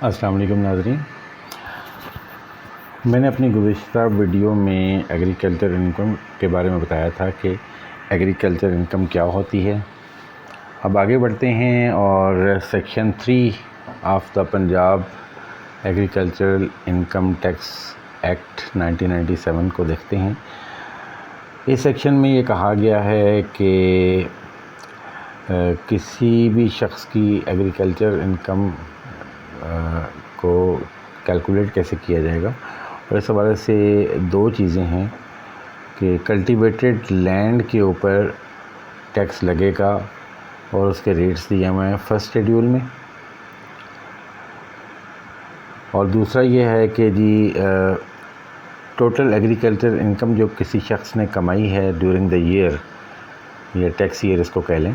السلام علیکم ناظرین، میں نے اپنی گزشتہ ویڈیو میں ایگریکلچر انکم کے بارے میں بتایا تھا کہ ایگریکلچر انکم کیا ہوتی ہے۔ اب آگے بڑھتے ہیں اور section 3 of the Punjab agricultural income tax act 1997 کو دیکھتے ہیں۔ اس سیکشن میں یہ کہا گیا ہے کہ کسی بھی شخص کی ایگریکلچر انکم کو کیلکولیٹ کیسے کیا جائے گا، اور اس حوالے سے دو چیزیں ہیں کہ کلٹیویٹڈ لینڈ کے اوپر ٹیکس لگے گا اور اس کے ریٹس دیے ہوئے ہیں فرسٹ شیڈیول میں، اور دوسرا یہ ہے کہ ٹوٹل ایگریکلچر انکم جو کسی شخص نے کمائی ہے ڈیورنگ دا ایئر، یہ ٹیکس ایئر اس کو کہہ لیں،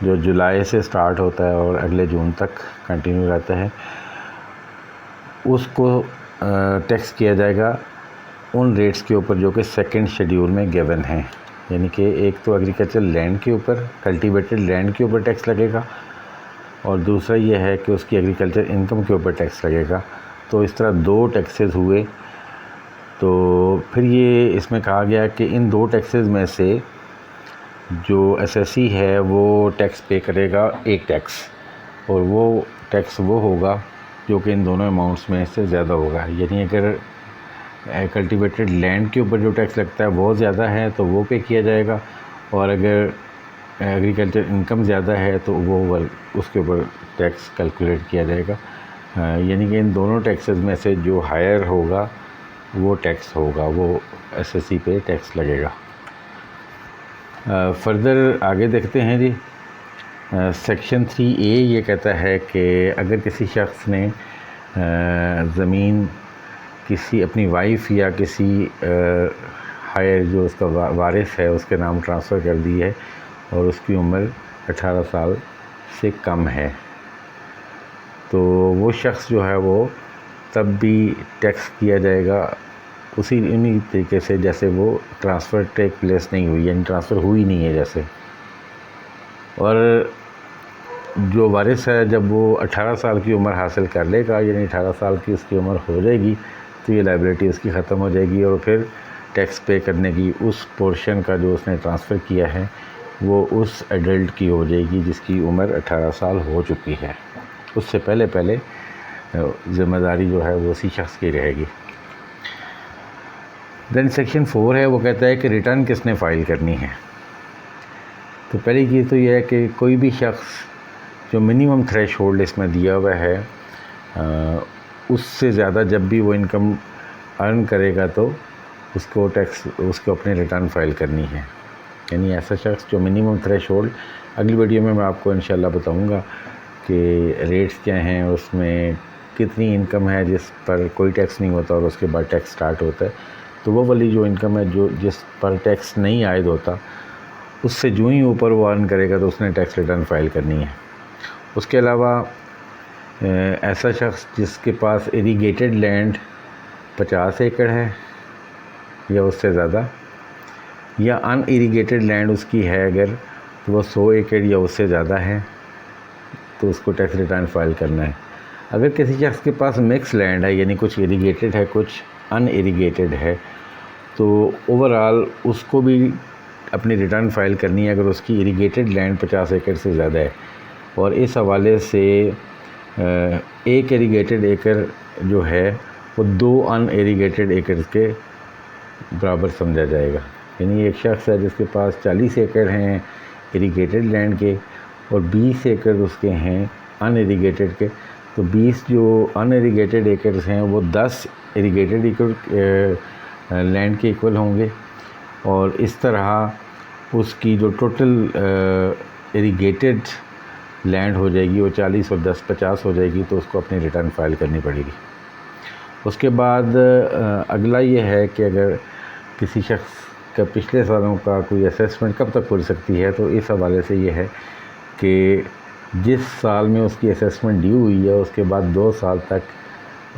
جو جولائی سے سٹارٹ ہوتا ہے اور اگلے جون تک کنٹینیو رہتا ہے، اس کو ٹیکس کیا جائے گا ان ریٹس کے اوپر جو کہ سیکنڈ شیڈیول میں گیون ہیں۔ یعنی کہ ایک تو ایگریکلچر لینڈ کے اوپر، کلٹیویٹڈ لینڈ کے اوپر ٹیکس لگے گا، اور دوسرا یہ ہے کہ اس کی ایگریکلچر انکم کے اوپر ٹیکس لگے گا۔ تو اس طرح دو ٹیکسز ہوئے، تو پھر یہ اس میں کہا گیا کہ ان دو ٹیکسز میں سے جو ایس ایس سی ہے وہ ٹیکس پے کرے گا ایک ٹیکس، اور وہ ٹیکس وہ ہوگا جو کہ ان دونوں اماؤنٹس میں سے زیادہ ہوگا۔ یعنی اگر کلٹیویٹڈ لینڈ کے اوپر جو ٹیکس لگتا ہے وہ زیادہ ہے تو وہ پے کیا جائے گا، اور اگر ایگریکلچر انکم زیادہ ہے تو وہ اس کے اوپر ٹیکس کیلکولیٹ کیا جائے گا۔ یعنی کہ ان دونوں ٹیکسز میں سے جو ہائر ہوگا وہ ٹیکس ہوگا، وہ ایس ایس سی پہ ٹیکس لگے گا۔ فردر آگے دیکھتے ہیں جی، سیکشن 3A یہ کہتا ہے کہ اگر کسی شخص نے زمین کسی اپنی وائف یا کسی ہائر جو اس کا وارث ہے اس کے نام ٹرانسفر کر دی ہے اور اس کی عمر 18 سال سے کم ہے، تو وہ شخص جو ہے وہ تب بھی ٹیکس کیا جائے گا انہی طریقے سے جیسے وہ ٹرانسفر ٹیک پلیس نہیں ہوئی، یعنی ٹرانسفر ہوئی نہیں ہے جیسے۔ اور جو وارث ہے جب وہ 18 سال کی عمر حاصل کر لے گا، یعنی 18 سال کی اس کی عمر ہو جائے گی، تو یہ لائبلٹی اس کی ختم ہو جائے گی، اور پھر ٹیکس پے کرنے کی اس پورشن کا جو اس نے ٹرانسفر کیا ہے وہ اس ایڈلٹ کی ہو جائے گی جس کی عمر 18 سال ہو چکی ہے۔ اس سے پہلے ذمہ داری جو ہے وہ اسی شخص کی رہے گی۔ دین سیکشن 4 ہے، وہ کہتا ہے کہ ریٹرن کس نے فائل کرنی ہے۔ تو پہلی چیز تو یہ ہے کہ کوئی بھی شخص جو منیمم تھریش ہولڈ اس میں دیا ہوا ہے اس سے زیادہ جب بھی وہ انکم ارن کرے گا تو اس کو اپنے ریٹرن فائل کرنی ہے۔ یعنی ایسا شخص جو منیمم تھریش ہولڈ، اگلی ویڈیو میں آپ کو انشاءاللہ بتاؤں گا کہ ریٹس کیا ہیں، اس میں کتنی انکم ہے جس پر کوئی ٹیکس نہیں ہوتا اور اس کے بعد ٹیکس سٹارٹ ہوتا ہے، تو وہ والی جو انکم ہے جس پر ٹیکس نہیں عائد ہوتا، اس سے جو ہی اوپر وہ ارن کرے گا تو اس نے ٹیکس ریٹرن فائل کرنی ہے۔ اس کے علاوہ ایسا شخص جس کے پاس اریگیٹڈ لینڈ 50 ایکڑ ہے یا اس سے زیادہ، یا ان اریگیٹڈ لینڈ اس کی ہے اگر تو وہ 100 ایکڑ یا اس سے زیادہ ہے، تو اس کو ٹیکس ریٹرن فائل کرنا ہے۔ اگر کسی شخص کے پاس مکس لینڈ ہے، یعنی کچھ اریگیٹڈ ہے کچھ ان اریگیٹڈ ہے، تو اوورآل اس کو بھی اپنی ریٹرن فائل کرنی ہے اگر اس کی اریگیٹڈ لینڈ 50 ایکڑ سے زیادہ ہے، اور اس حوالے سے ایک اریگیٹڈ ایکڑ جو ہے وہ 2 ان اریگیٹڈ ایکڑ کے برابر سمجھا جائے گا۔ یعنی ایک شخص ہے جس کے پاس 40 ایکڑ ہیں اریگیٹڈ لینڈ کے اور 20 ایکڑ اس کے ہیں ان اریگیٹڈ کے، تو 20 جو ان اریگیٹڈ ایکڑز ہیں وہ 10 اریگیٹڈ ایکڑ لینڈ کے ایکول ہوں گے، اور اس طرح اس کی جو ٹوٹل اریگیٹڈ لینڈ ہو جائے گی وہ 40 اور 10 50 ہو جائے گی، تو اس کو اپنی ریٹرن فائل کرنی پڑے گی۔ اس کے بعد اگلا یہ ہے کہ اگر کسی شخص کا پچھلے سالوں کا کوئی اسیسمنٹ کب تک کھل سکتی ہے، تو اس حوالے سے یہ ہے کہ جس سال میں اس کی اسیسمنٹ ڈیو ہوئی ہے اس کے بعد 2 سال تک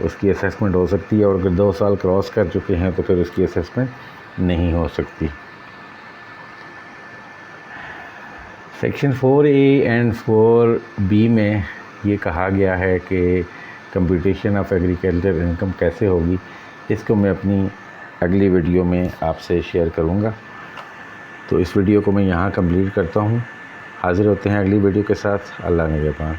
اس کی اسیسمنٹ ہو سکتی ہے، اور اگر 2 سال کراس کر چکے ہیں تو پھر اس کی اسیسمنٹ نہیں ہو سکتی۔ سیکشن 4A اینڈ 4B میں یہ کہا گیا ہے کہ کمپٹیشن آف ایگریکلچر انکم کیسے ہوگی، اس کو میں اپنی اگلی ویڈیو میں آپ سے شیئر کروں گا۔ تو اس ویڈیو کو میں یہاں کمپلیٹ کرتا ہوں، حاضر ہوتے ہیں اگلی ویڈیو کے ساتھ۔ اللہ نگہبان۔